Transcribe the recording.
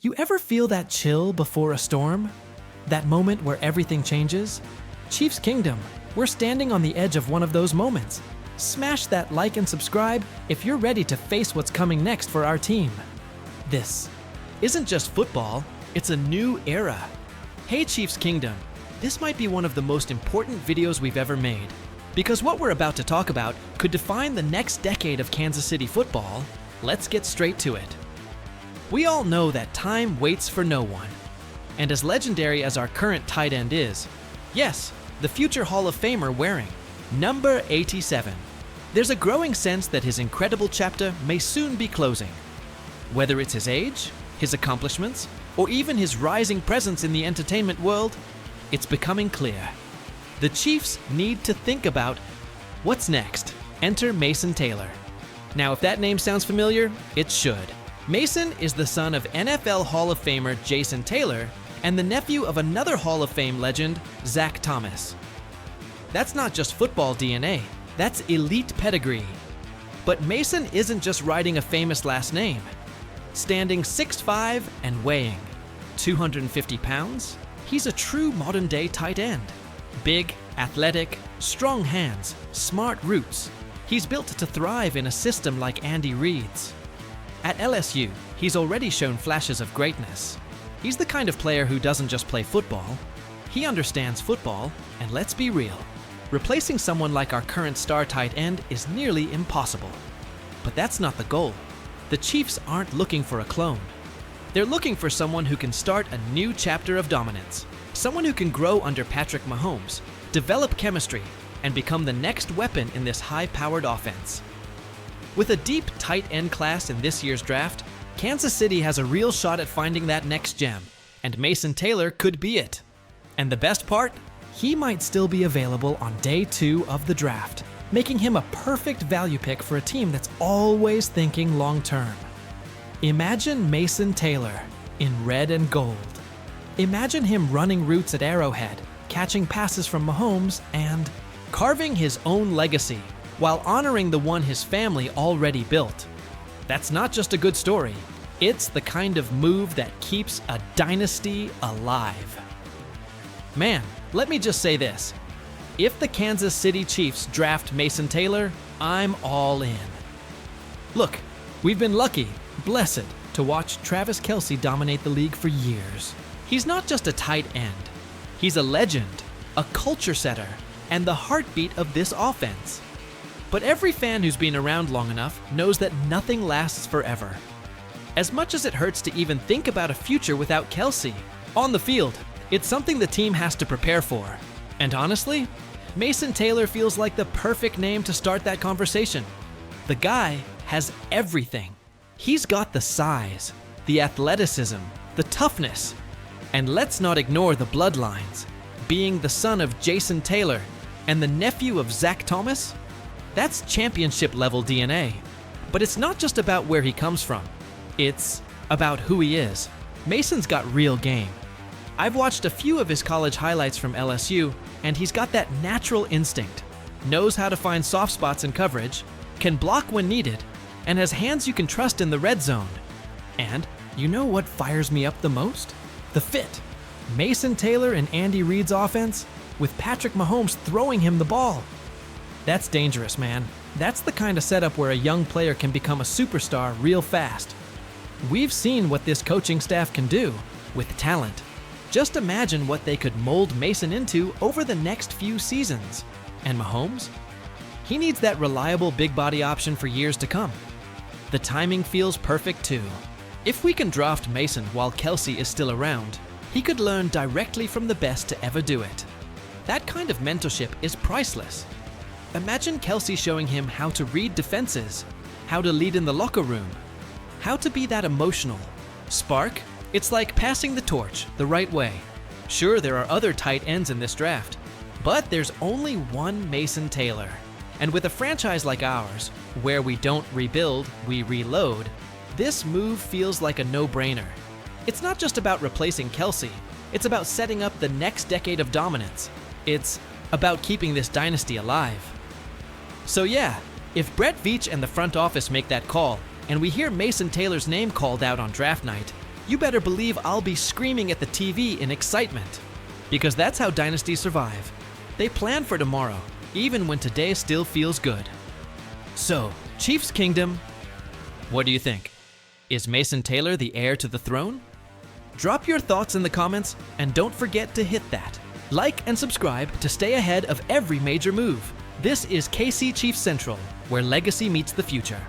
You ever feel that chill before a storm? That moment where everything changes? Chiefs Kingdom, we're standing on the edge of one of those moments. Smash that like and subscribe if you're ready to face what's coming next for our team. This isn't just football, it's a new era. Hey Chiefs Kingdom, this might be one of the most important videos we've ever made, because what we're about to talk about could define the next decade of Kansas City football. Let's get straight to it. We all know that time waits for no one. And as legendary as our current tight end is, yes, the future Hall of Famer wearing number 87, there's a growing sense that his incredible chapter may soon be closing. Whether it's his age, his accomplishments, or even his rising presence in the entertainment world, it's becoming clear. The Chiefs need to think about what's next. Enter Mason Taylor. Now, if that name sounds familiar, it should. Mason is the son of NFL Hall of Famer Jason Taylor and the nephew of another Hall of Fame legend, Zach Thomas. That's not just football DNA, that's elite pedigree. But Mason isn't just riding a famous last name. Standing 6'5" and weighing 250 pounds, he's a true modern-day tight end. Big, athletic, strong hands, smart roots. He's built to thrive in a system like Andy Reid's. At LSU, he's already shown flashes of greatness. He's the kind of player who doesn't just play football. He understands football, and let's be real, replacing someone like our current star tight end is nearly impossible. But that's not the goal. The Chiefs aren't looking for a clone. They're looking for someone who can start a new chapter of dominance. Someone who can grow under Patrick Mahomes, develop chemistry, and become the next weapon in this high-powered offense. With a deep tight end class in this year's draft, Kansas City has a real shot at finding that next gem, and Mason Taylor could be it. And the best part? He might still be available on day 2 of the draft, making him a perfect value pick for a team that's always thinking long-term. Imagine Mason Taylor in red and gold. Imagine him running routes at Arrowhead, catching passes from Mahomes, and carving his own legacy while honoring the one his family already built. That's not just a good story, it's the kind of move that keeps a dynasty alive. Man, let me just say this. If the Kansas City Chiefs draft Mason Taylor, I'm all in. Look, we've been lucky, blessed, to watch Travis Kelce dominate the league for years. He's not just a tight end. He's a legend, a culture setter, and the heartbeat of this offense. But every fan who's been around long enough knows that nothing lasts forever. As much as it hurts to even think about a future without Kelce, on the field, it's something the team has to prepare for. And honestly, Mason Taylor feels like the perfect name to start that conversation. The guy has everything. He's got the size, the athleticism, the toughness. And let's not ignore the bloodlines. Being the son of Jason Taylor and the nephew of Zach Thomas, that's championship-level DNA. But it's not just about where he comes from. It's about who he is. Mason's got real game. I've watched a few of his college highlights from LSU, and he's got that natural instinct, knows how to find soft spots in coverage, can block when needed, and has hands you can trust in the red zone. And you know what fires me up the most? The fit. Mason Taylor in Andy Reid's offense, with Patrick Mahomes throwing him the ball. That's dangerous, man. That's the kind of setup where a young player can become a superstar real fast. We've seen what this coaching staff can do with talent. Just imagine what they could mold Mason into over the next few seasons. And Mahomes? He needs that reliable big body option for years to come. The timing feels perfect too. If we can draft Mason while Kelce is still around, he could learn directly from the best to ever do it. That kind of mentorship is priceless. Imagine Kelce showing him how to read defenses, how to lead in the locker room, how to be that emotional spark. It's like passing the torch the right way. Sure, there are other tight ends in this draft, but there's only one Mason Taylor. And with a franchise like ours, where we don't rebuild, we reload, this move feels like a no-brainer. It's not just about replacing Kelce, it's about setting up the next decade of dominance. It's about keeping this dynasty alive. So yeah, if Brett Veach and the front office make that call, and we hear Mason Taylor's name called out on draft night, you better believe I'll be screaming at the TV in excitement. Because that's how dynasties survive. They plan for tomorrow, even when today still feels good. So, Chiefs Kingdom, what do you think? Is Mason Taylor the heir to the throne? Drop your thoughts in the comments, and don't forget to hit that like and subscribe to stay ahead of every major move. This is KC Chiefs Central, where legacy meets the future.